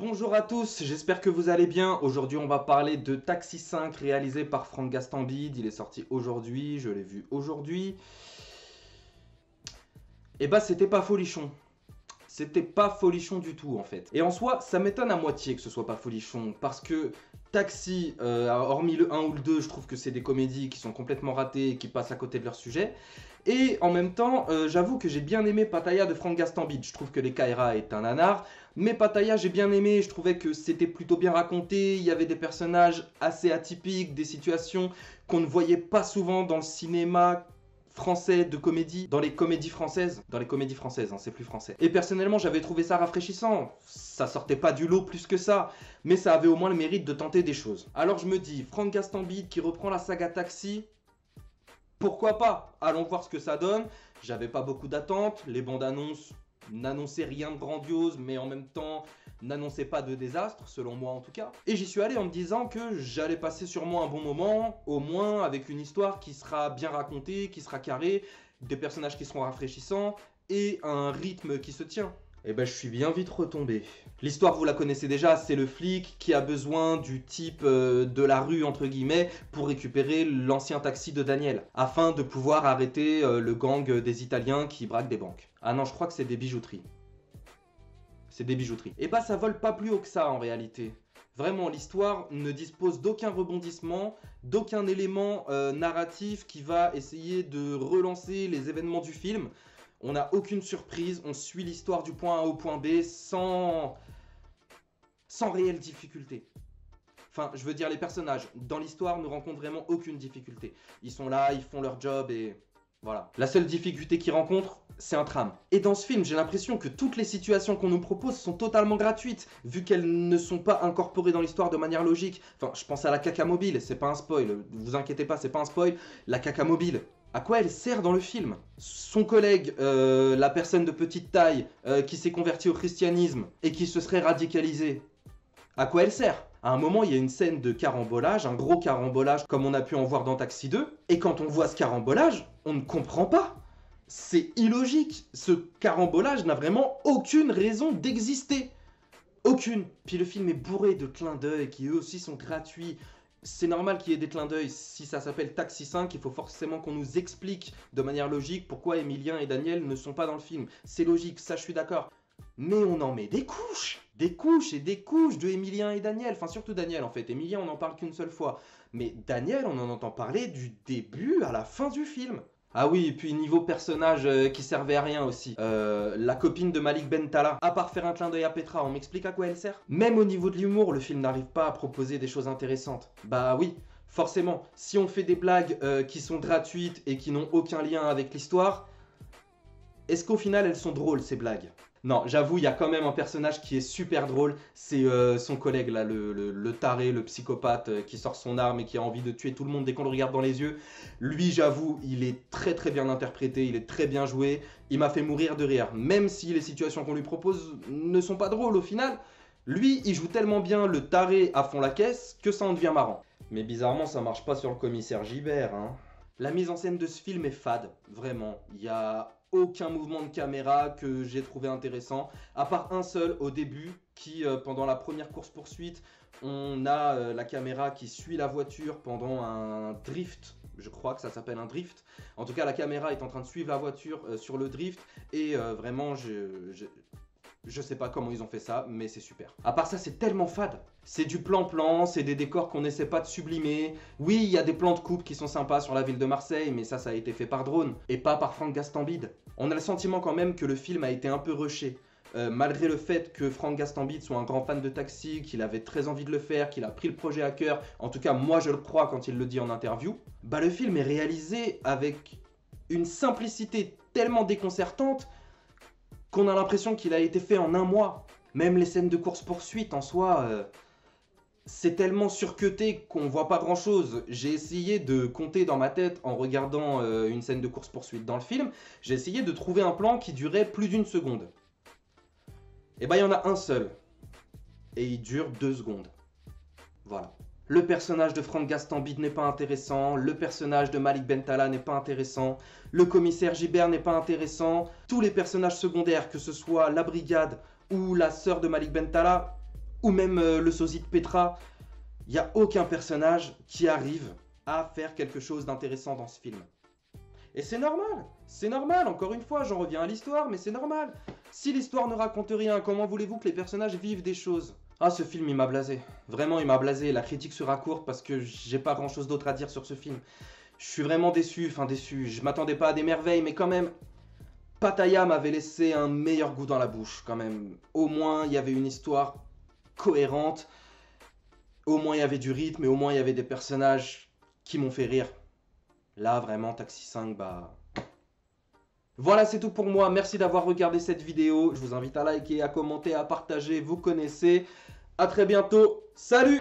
Bonjour à tous, j'espère que vous allez bien. Aujourd'hui, on va parler de Taxi 5 réalisé par Franck Gastambide. Il est sorti aujourd'hui, je l'ai vu aujourd'hui. Et bah, c'était pas folichon. C'était pas folichon du tout en fait. Et en soi, ça m'étonne à moitié que ce soit pas folichon. Parce que Taxi, hormis le 1 ou le 2, je trouve que c'est des comédies qui sont complètement ratées et qui passent à côté de leur sujet. Et en même temps, j'avoue que j'ai bien aimé Pattaya de Franck Gastambide. Je trouve que Les Kaira est un nanar. Mais Pattaya, j'ai bien aimé. Je trouvais que c'était plutôt bien raconté. Il y avait des personnages assez atypiques, des situations qu'on ne voyait pas souvent dans le cinéma français de comédie, dans les comédies françaises, hein, c'est plus français. Et personnellement, j'avais trouvé ça rafraîchissant. Ça sortait pas du lot plus que ça, mais ça avait au moins le mérite de tenter des choses. Alors je me dis, Franck Gastambide qui reprend la saga Taxi, pourquoi pas? Allons voir ce que ça donne. J'avais pas beaucoup d'attentes, les bandes annonces n'annonçaient rien de grandiose, mais en même temps n'annonçaient pas de désastre, selon moi en tout cas. Et j'y suis allé en me disant que j'allais passer sûrement un bon moment, au moins avec une histoire qui sera bien racontée, qui sera carrée, des personnages qui seront rafraîchissants et un rythme qui se tient. Et ben je suis bien vite retombé. L'histoire vous la connaissez déjà, c'est le flic qui a besoin du type de la rue entre guillemets pour récupérer l'ancien taxi de Daniel afin de pouvoir arrêter le gang des Italiens qui braquent des banques. Ah non, je crois que c'est des bijouteries. C'est des bijouteries. Et bah ça vole pas plus haut que ça en réalité. Vraiment, l'histoire ne dispose d'aucun rebondissement, d'aucun élément narratif qui va essayer de relancer les événements du film. On n'a aucune surprise, on suit l'histoire du point A au point B sans réelle difficulté. Enfin, je veux dire, les personnages dans l'histoire ne rencontrent vraiment aucune difficulté. Ils sont là, ils font leur job et voilà. La seule difficulté qu'ils rencontrent, c'est un tram. Et dans ce film, j'ai l'impression que toutes les situations qu'on nous propose sont totalement gratuites, vu qu'elles ne sont pas incorporées dans l'histoire de manière logique. Enfin, je pense à la caca mobile, c'est pas un spoil, vous inquiétez pas, c'est pas un spoil. La caca mobile, à quoi elle sert dans le film? Son collègue, la personne de petite taille, qui s'est convertie au christianisme et qui se serait radicalisée, à quoi elle sert? À un moment, il y a une scène de carambolage, un gros carambolage comme on a pu en voir dans Taxi 2. Et quand on voit ce carambolage, on ne comprend pas. C'est illogique. Ce carambolage n'a vraiment aucune raison d'exister. Aucune. Puis le film est bourré de clins d'œil qui eux aussi sont gratuits. C'est normal qu'il y ait des clins d'œil. Si ça s'appelle Taxi 5, il faut forcément qu'on nous explique de manière logique pourquoi Emilien et Daniel ne sont pas dans le film. C'est logique, ça je suis d'accord. Mais on en met des couches et des couches de Emilien et Daniel. Enfin, surtout Daniel en fait. Emilien, on n'en parle qu'une seule fois. Mais Daniel, on en entend parler du début à la fin du film. Ah oui, et puis niveau personnage qui servait à rien aussi. La copine de Malik Bentala. À part faire un clin d'œil à Petra, on m'explique à quoi elle sert? Même au niveau de l'humour, le film n'arrive pas à proposer des choses intéressantes. Bah oui, forcément. Si on fait des blagues qui sont gratuites et qui n'ont aucun lien avec l'histoire, est-ce qu'au final elles sont drôles ces blagues? Non, j'avoue, il y a quand même un personnage qui est super drôle. C'est son collègue là, le taré, le psychopathe qui sort son arme et qui a envie de tuer tout le monde dès qu'on le regarde dans les yeux. Lui, j'avoue, il est très très bien interprété, il est très bien joué. Il m'a fait mourir de rire, même si les situations qu'on lui propose ne sont pas drôles au final. Lui, il joue tellement bien le taré à fond la caisse que ça en devient marrant. Mais bizarrement, ça marche pas sur le commissaire Gibert, hein. La mise en scène de ce film est fade, vraiment. Il y a aucun mouvement de caméra que j'ai trouvé intéressant, à part un seul au début, qui pendant la première course-poursuite, on a la caméra qui suit la voiture pendant un drift, je crois que ça s'appelle un drift. En tout cas, la caméra est en train de suivre la voiture sur le drift, et vraiment, je sais pas comment ils ont fait ça, mais c'est super. À part ça, c'est tellement fade. C'est du plan-plan, c'est des décors qu'on n'essaie pas de sublimer. Oui, il y a des plans de coupe qui sont sympas sur la ville de Marseille, mais ça a été fait par drone, et pas par Franck Gastambide. On a le sentiment quand même que le film a été un peu rushé. Malgré le fait que Franck Gastambide soit un grand fan de Taxi, qu'il avait très envie de le faire, qu'il a pris le projet à cœur, en tout cas moi je le crois quand il le dit en interview, bah le film est réalisé avec une simplicité tellement déconcertante qu'on a l'impression qu'il a été fait en un mois. Même les scènes de course-poursuite en soi, c'est tellement surcuté qu'on voit pas grand chose. J'ai essayé de compter dans ma tête en regardant une scène de course-poursuite dans le film. J'ai essayé de trouver un plan qui durait plus d'une seconde. Et bah il y en a un seul. Et il dure 2 secondes. Voilà. Le personnage de Franck Gastambide n'est pas intéressant, le personnage de Malik Bentala n'est pas intéressant, le commissaire Gibert n'est pas intéressant, tous les personnages secondaires, que ce soit la brigade ou la sœur de Malik Bentala, ou même le sosie de Petra, il n'y a aucun personnage qui arrive à faire quelque chose d'intéressant dans ce film. Et c'est normal, encore une fois, j'en reviens à l'histoire, mais c'est normal. Si l'histoire ne raconte rien, comment voulez-vous que les personnages vivent des choses? Ah, ce film, il m'a blasé. Vraiment, il m'a blasé. La critique sera courte parce que j'ai pas grand-chose d'autre à dire sur ce film. Je suis vraiment déçu, je m'attendais pas à des merveilles, mais quand même, Pattaya m'avait laissé un meilleur goût dans la bouche, quand même. Au moins, il y avait une histoire cohérente, au moins il y avait du rythme, et au moins il y avait des personnages qui m'ont fait rire. Là, vraiment, Taxi 5, bah... Voilà, c'est tout pour moi. Merci d'avoir regardé cette vidéo. Je vous invite à liker, à commenter, à partager. Vous connaissez. À très bientôt. Salut!